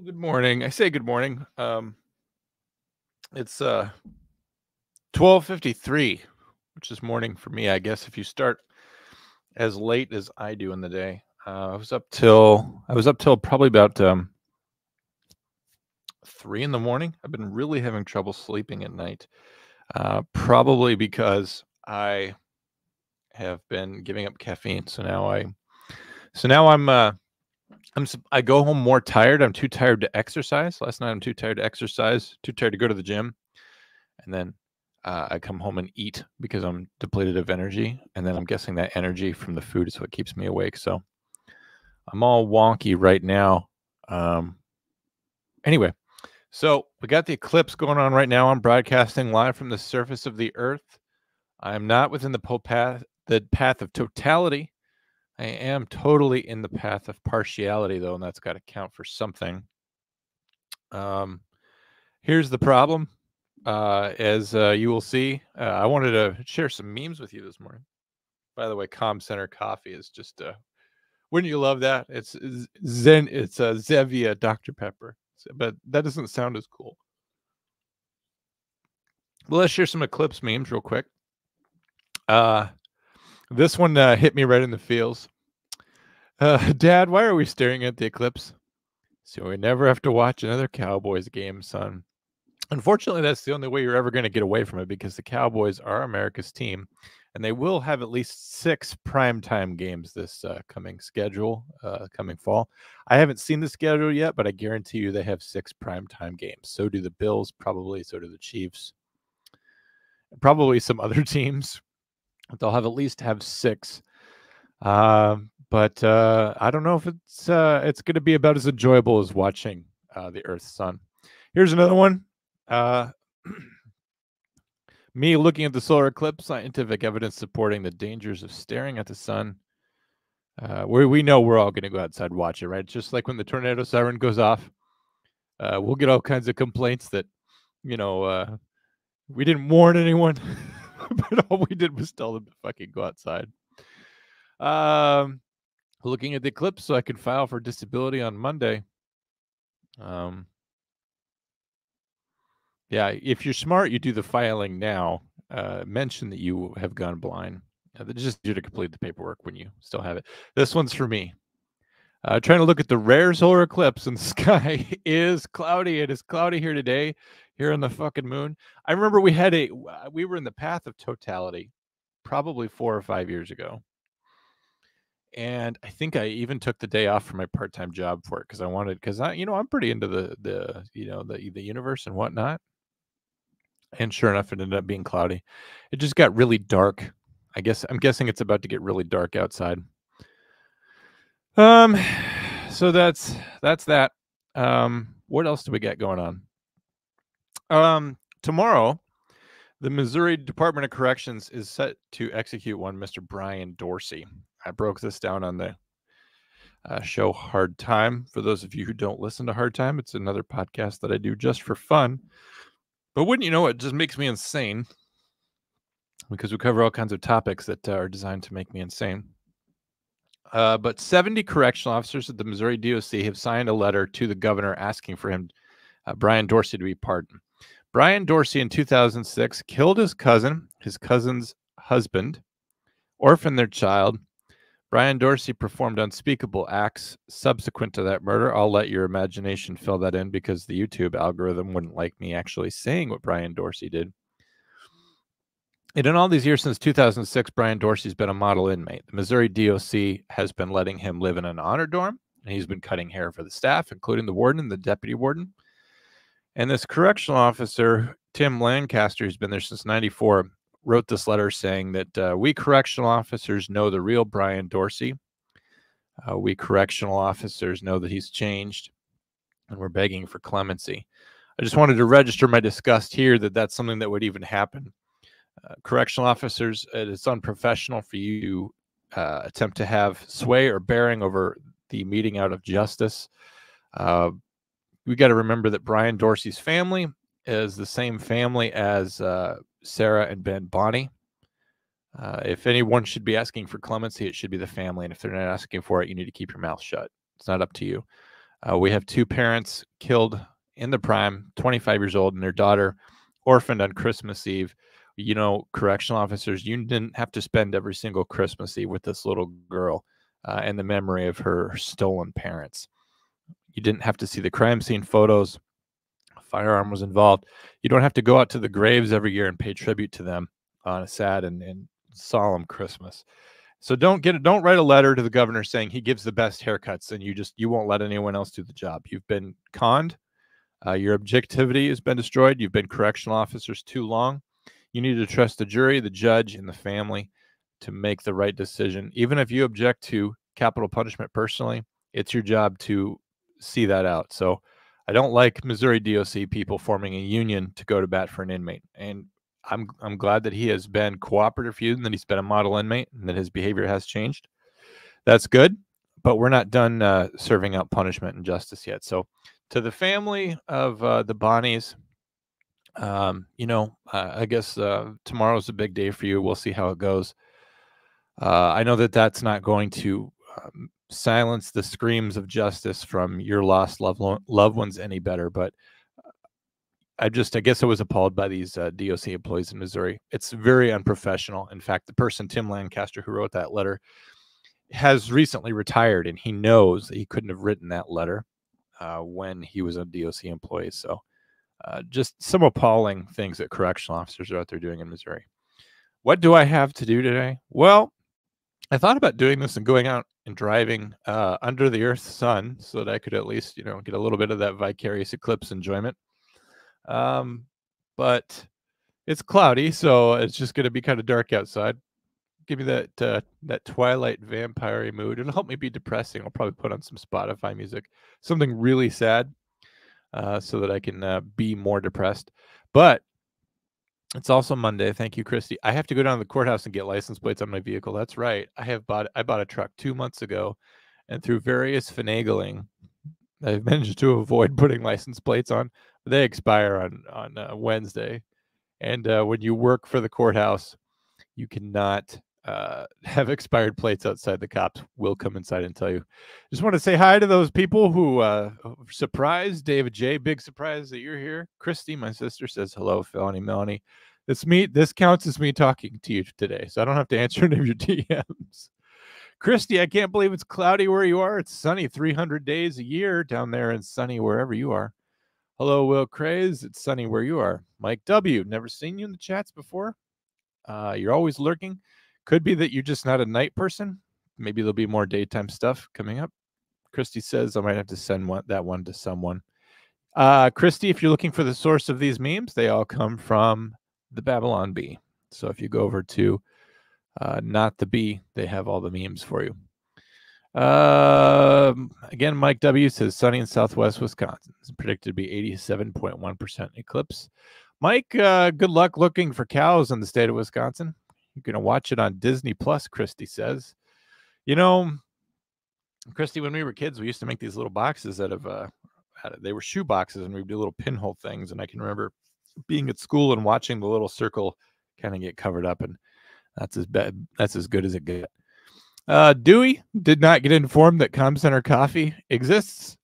Good morning. I say good morning. It's 12:53, which is morning for me, I guess, if you start as late as I do in the day. I was up till probably about 3 in the morning. I've been really having trouble sleeping at night. Probably because I have been giving up caffeine. I go home more tired. I'm too tired to exercise. Last night I'm too tired to exercise, too tired to go to the gym. And then I come home and eat because I'm depleted of energy. And then I'm guessing that energy from the food is what keeps me awake. So I'm all wonky right now. Anyway, so we got the eclipse going on right now. I'm broadcasting live from the surface of the Earth. I am not within the path of totality. I am totally in the path of partiality, though, and that's got to count for something. Here's the problem. As you will see, I wanted to share some memes with you this morning. By the way, Comm Center coffee is just, wouldn't you love that? It's Zevia Dr. Pepper, but that doesn't sound as cool. Well, let's share some eclipse memes real quick. This one hit me right in the feels. Dad, why are we staring at the eclipse? So we never have to watch another Cowboys game, son. Unfortunately, that's the only way you're ever going to get away from it because the Cowboys are America's team, and they will have at least 6 primetime games this coming fall. I haven't seen the schedule yet, but I guarantee you they have 6 primetime games. So do the Bills, probably. So do the Chiefs. Probably some other teams. They'll have at least have 6. But I don't know if it's going to be about as enjoyable as watching the Earth's sun. Here's another one. Me looking at the solar eclipse, scientific evidence supporting the dangers of staring at the sun. We know we're all going to go outside and watch it, right? Just like when the tornado siren goes off, we'll get all kinds of complaints that, we didn't warn anyone, but all we did was tell them to fucking go outside. Looking at the eclipse so I can file for disability on Monday. Yeah, if you're smart, you do the filing now. Mention that you have gone blind. Just do to complete the paperwork when you still have it. This one's for me. Trying to look at the rare solar eclipse, and the sky is cloudy. It is cloudy here today, here on the fucking moon. I remember we were in the path of totality probably 4 or 5 years ago. And I think I even took the day off from my part-time job for it because I'm pretty into the universe and whatnot. And sure enough, it ended up being cloudy. It just got really dark. I'm guessing it's about to get really dark outside. So that's that. What else do we got going on? Tomorrow, the Missouri Department of Corrections is set to execute one Mr. Brian Dorsey. I broke this down on the show Hard Time. For those of you who don't listen to Hard Time, it's another podcast that I do just for fun. But wouldn't you know, it just makes me insane because we cover all kinds of topics that are designed to make me insane. But 70 correctional officers at the Missouri DOC have signed a letter to the governor asking for him, Brian Dorsey, to be pardoned. Brian Dorsey in 2006 killed his cousin's husband, orphaned their child. Brian Dorsey performed unspeakable acts subsequent to that murder. I'll let your imagination fill that in because the YouTube algorithm wouldn't like me actually saying what Brian Dorsey did. And in all these years since 2006, Brian Dorsey's been a model inmate. The Missouri DOC has been letting him live in an honor dorm, and he's been cutting hair for the staff, including the warden and the deputy warden. And this correctional officer, Tim Lancaster, who's been there since 94, wrote this letter saying that we correctional officers know the real Brian Dorsey. We correctional officers know that he's changed, and we're begging for clemency. I just wanted to register my disgust here that that's something that would even happen. Correctional officers, it's unprofessional for you to attempt to have sway or bearing over the meting out of justice. We got to remember that Brian Dorsey's family is the same family as Sarah and Ben Bonnie. If anyone should be asking for clemency, it should be the family. And if they're not asking for it, you need to keep your mouth shut. It's not up to you. We have 2 parents killed in the prime, 25 years old, and their daughter orphaned on Christmas Eve. You know, correctional officers, you didn't have to spend every single Christmas Eve with this little girl in the memory of her stolen parents. You didn't have to see the crime scene photos. A firearm was involved. You don't have to go out to the graves every year and pay tribute to them on a sad and solemn Christmas. So don't write a letter to the governor saying he gives the best haircuts and you won't let anyone else do the job. You've been conned. Your objectivity has been destroyed. You've been correctional officers too long. You need to trust the jury, the judge, and the family to make the right decision. Even if you object to capital punishment personally, it's your job to see that out. So I don't like Missouri DOC people forming a union to go to bat for an inmate. And I'm glad that he has been cooperative for you and that he's been a model inmate and that his behavior has changed. That's good, but we're not done serving out punishment and justice yet. So to the family of the Bonnies, I guess tomorrow's a big day for you. We'll see how it goes. I know that that's not going to silence the screams of justice from your lost loved ones any better, but I guess I was appalled by these DOC employees in Missouri. It's very unprofessional. In fact, the person, Tim Lancaster, who wrote that letter, has recently retired, and he knows that he couldn't have written that letter when he was a DOC employee. So just some appalling things that correctional officers are out there doing in Missouri. What do I have to do today? Well, I thought about doing this and going out and driving under the Earth's sun so that I could at least, get a little bit of that vicarious eclipse enjoyment. But it's cloudy, so it's just going to be kind of dark outside. Give me that Twilight vampire mood. It'll help me be depressing. I'll probably put on some Spotify music, something really sad, so that I can be more depressed. But it's also Monday. Thank you, Christy. I have to go down to the courthouse and get license plates on my vehicle. That's right. I bought a truck 2 months ago, and through various finagling, I've managed to avoid putting license plates on. They expire on Wednesday, and when you work for the courthouse, you cannot have expired plates outside. The cops will come inside and tell you. Just want to say hi to those people who surprised. David J, big surprise that you're here. Christy, my sister, says hello. Felony Melanie. This counts as me talking to you today, so I don't have to answer any of your DMs. Christy, I can't believe it's cloudy where you are. It's sunny 300 days a year down there and sunny wherever you are. Hello, Will Craze. It's sunny where you are. Mike W, never seen you in the chats before. You're always lurking. Could be that you're just not a night person. Maybe there'll be more daytime stuff coming up. Christy says I might have to send that one to someone. Christy, if you're looking for the source of these memes, they all come from the Babylon Bee. So if you go over to Not the Bee, they have all the memes for you. Again, Mike W says sunny in southwest Wisconsin. It's predicted to be 87.1% eclipse. Mike, good luck looking for cows in the state of Wisconsin. You're going to watch it on Disney Plus, Christy says. Christy, when we were kids, we used to make these little boxes they were shoe boxes, and we'd do little pinhole things. And I can remember being at school and watching the little circle kind of get covered up, and that's as good as it gets. Dewey did not get informed that Comm Center Coffee exists.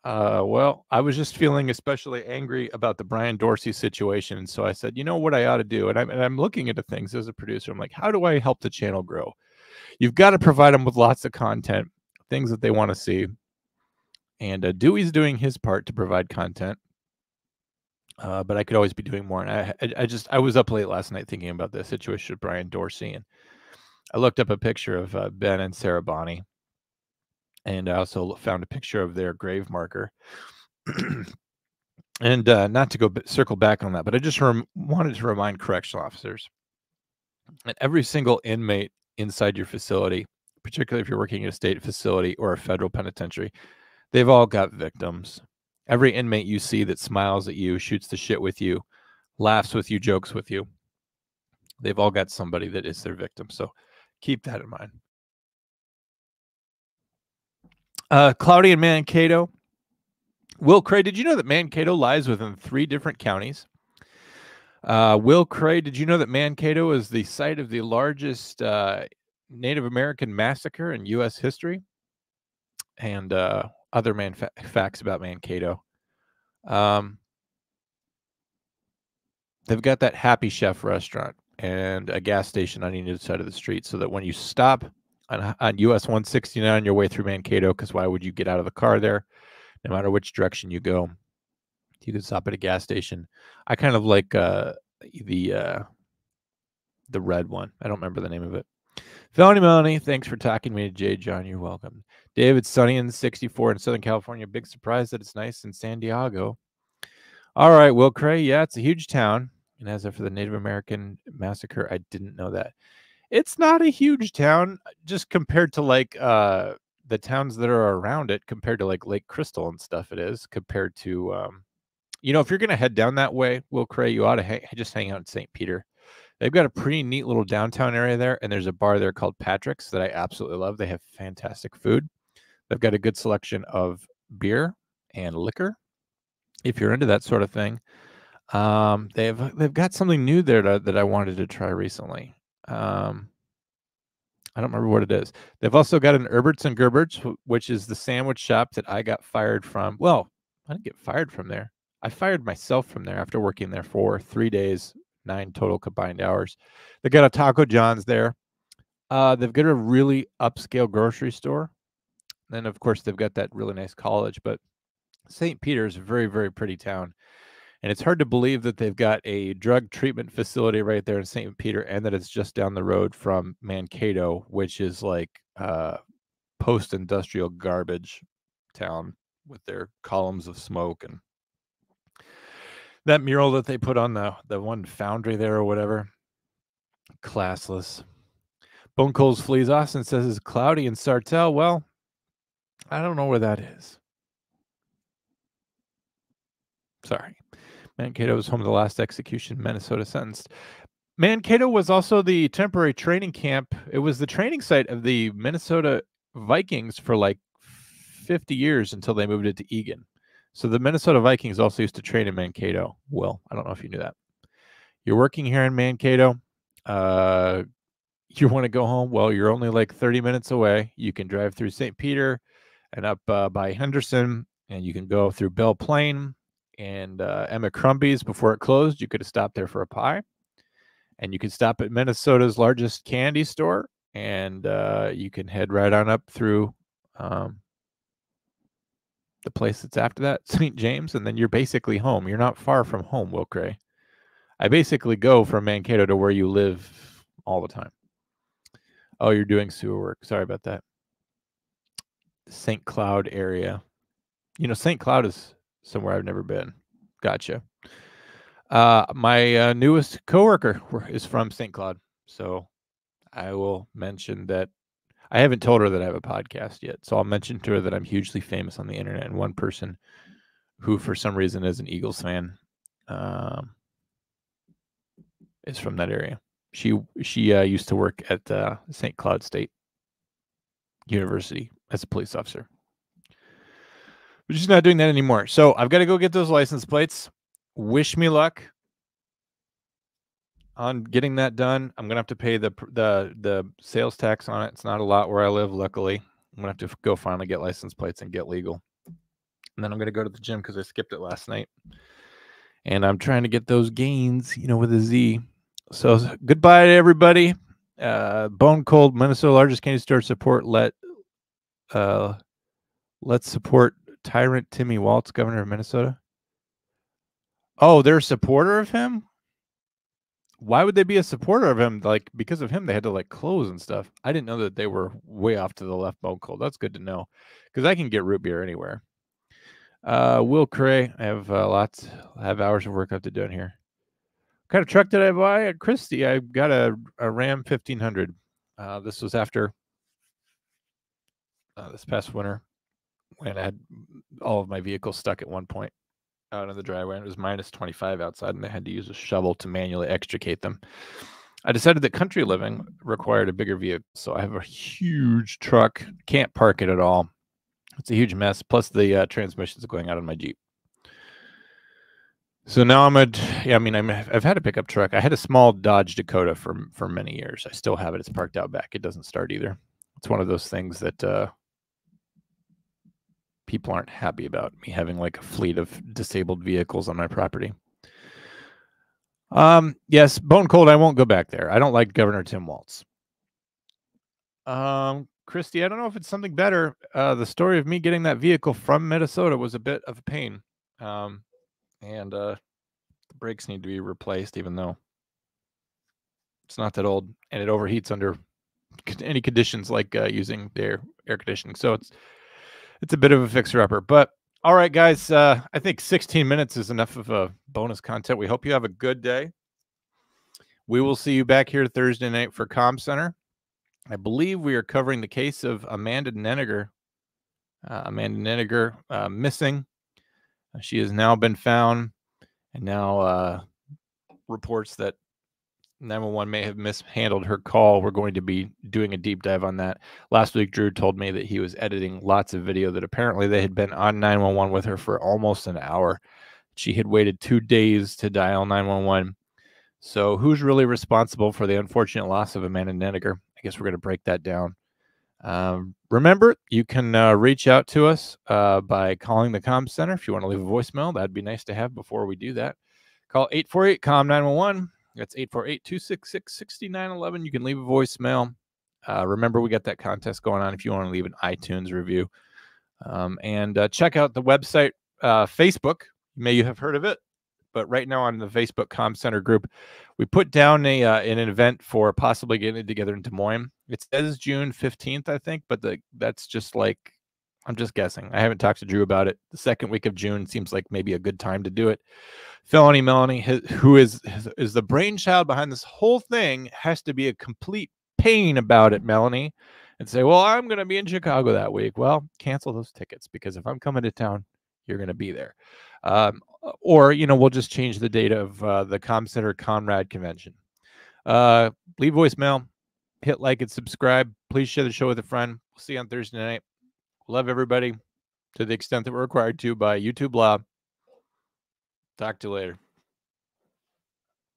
Well, I was just feeling especially angry about the Brian Dorsey situation. And so I said, you know what I ought to do? And I'm looking into things as a producer. I'm like, how do I help the channel grow? You've got to provide them with lots of content, things that they want to see. And Dewey's doing his part to provide content. But I could always be doing more. And I was up late last night thinking about the situation with Brian Dorsey. And I looked up a picture of Ben and Sarah Bonney. And I also found a picture of their grave marker. And not to circle back on that, but I just wanted to remind correctional officers that every single inmate inside your facility, particularly if you're working in a state facility or a federal penitentiary, they've all got victims. Every inmate you see that smiles at you, shoots the shit with you, laughs with you, jokes with you, they've all got somebody that is their victim. So keep that in mind. Cloudy in Mankato. Will Cray, did you know that Mankato lies within 3 different counties? Will Cray, did you know that Mankato is the site of the largest Native American massacre in U.S. history? And other facts about Mankato. They've got that Happy Chef restaurant and a gas station on either side of the street, so that when you stop on US 169 on your way through Mankato, because why would you get out of the car there? No matter which direction you go, you can stop at a gas station. I kind of like the red one. I don't remember the name of it. Felony Melanie, thanks for talking to me. Jay John, you're welcome. David, sunny in 64 in Southern California. Big surprise that it's nice in San Diego. All right, Will Cray. Yeah, it's a huge town. And as for the Native American massacre, I didn't know that. It's not a huge town, just compared to like the towns that are around it, compared to like Lake Crystal and stuff. It is compared to, if you're going to head down that way, Will Cray, you ought to just hang out in St. Peter. They've got a pretty neat little downtown area there, and there's a bar there called Patrick's that I absolutely love. They have fantastic food. They've got a good selection of beer and liquor, if you're into that sort of thing. They've got something new there that I wanted to try recently. I don't remember what it is. They've also got an Herberts and Gerberts, which is the sandwich shop that I got fired from. Well, I didn't get fired from there. I fired myself from there after working there for 3 days, 9 total combined hours. They got a Taco John's there. They've got a really upscale grocery store. Then, of course, they've got that really nice college. But St. Peter is a very, very pretty town. And it's hard to believe that they've got a drug treatment facility right there in St. Peter, and that it's just down the road from Mankato, which is like post-industrial garbage town with their columns of smoke and that mural that they put on the one foundry there or whatever. Classless. Bone Coals Fleas Austin says it's cloudy in Sartell. Well, I don't know where that is. Sorry. Mankato was home to the last execution Minnesota sentenced. Mankato was also the temporary training camp. It was the training site of the Minnesota Vikings for like 50 years until they moved it to Eagan. So the Minnesota Vikings also used to train in Mankato. Well, I don't know if you knew that. You're working here in Mankato. You want to go home? Well, you're only like 30 minutes away. You can drive through St. Peter and up by Henderson, and you can go through Belle Plaine and Emma Crumby's before it closed. You could have stopped there for a pie. And you can stop at Minnesota's largest candy store, and you can head right on up through the place that's after that, St. James, and then you're basically home. You're not far from home, Will Cray. I basically go from Mankato to where you live all the time. Oh, you're doing sewer work. Sorry about that. St. Cloud area. St. Cloud is somewhere I've never been. Gotcha. My newest coworker is from St. Cloud, so I will mention that. I haven't told her that I have a podcast yet, so I'll mention to her that I'm hugely famous on the internet, and one person who, for some reason, is an Eagles fan, is from that area. She used to work at St. Cloud State University as a police officer, but she's not doing that anymore. So I've got to go get those license plates. Wish me luck on getting that done. I'm gonna have to pay the sales tax on it. It's not a lot where I live, luckily. I'm gonna have to go finally get license plates and get legal. And then I'm gonna go to the gym because I skipped it last night. And I'm trying to get those gains, with a Z. So goodbye to everybody. Bone Cold, Minnesota largest candy store support. Let's support Tyrant Timmy Waltz, governor of Minnesota. Oh, they're a supporter of him? Why would they be a supporter of him? Like, because of him, they had to like close and stuff. I didn't know that they were way off to the left. Bone Cold. That's good to know, because I can get root beer anywhere. Will Cray, I have I have hours of work I have to do in here. What kind of truck did I buy at Christie? I got a Ram 1500. This was after this past winter when I had all of my vehicles stuck at one point out in the driveway. It was minus 25 outside, and they had to use a shovel to manually extricate them. I decided that country living required a bigger vehicle, so I have a huge truck. Can't park it at all. It's a huge mess. Plus, the transmission's going out on my Jeep. So now I've had a pickup truck. I had a small Dodge Dakota for many years. I still have it. It's parked out back. It doesn't start either. It's one of those things that people aren't happy about me having like a fleet of disabled vehicles on my property. Yes, bone cold. I won't go back there. I don't like Governor Tim Walz. Christy, I don't know if it's something better. The story of me getting that vehicle from Minnesota was a bit of a pain. And the brakes need to be replaced, even though it's not that old, and it overheats under any conditions like using their air conditioning. So it's a bit of a fixer-upper. But all right, guys, I think 16 minutes is enough of a bonus content. We hope you have a good day. We will see you back here Thursday night for Comm Center. I believe we are covering the case of Amanda Neniger. Missing. She has now been found, and now reports that 911 may have mishandled her call. We're going to be doing a deep dive on that. Last week, Drew told me that he was editing lots of video that apparently they had been on 911 with her for almost an hour. She had waited 2 days to dial 911. So who's really responsible for the unfortunate loss of Amanda Neniger? I guess we're going to break that down. Remember, you can reach out to us by calling the Comm Center. If you want to leave a voicemail, that'd be nice to have before we do that. Call 848-COMM-911. That's 848-266-6911. You can leave a voicemail. Remember, we got that contest going on if you want to leave an iTunes review. And check out the website, Facebook. You may have heard of it, but right now on the Facebook Comm Center group, we put down an event for possibly getting it together in Des Moines. It says June 15th, I think, but that's just like, I'm just guessing. I haven't talked to Drew about it. The second week of June seems like maybe a good time to do it. Felony Melanie, who is the brainchild behind this whole thing, has to be a complete pain about it, Melanie, and say, well, I'm going to be in Chicago that week. Well, cancel those tickets, because if I'm coming to town, you're going to be there. Or, we'll just change the date of the Comm Center Conrad convention. Leave voicemail, hit like and subscribe. Please share the show with a friend. We'll see you on Thursday night. Love everybody to the extent that we're required to by YouTube law. Talk to you later.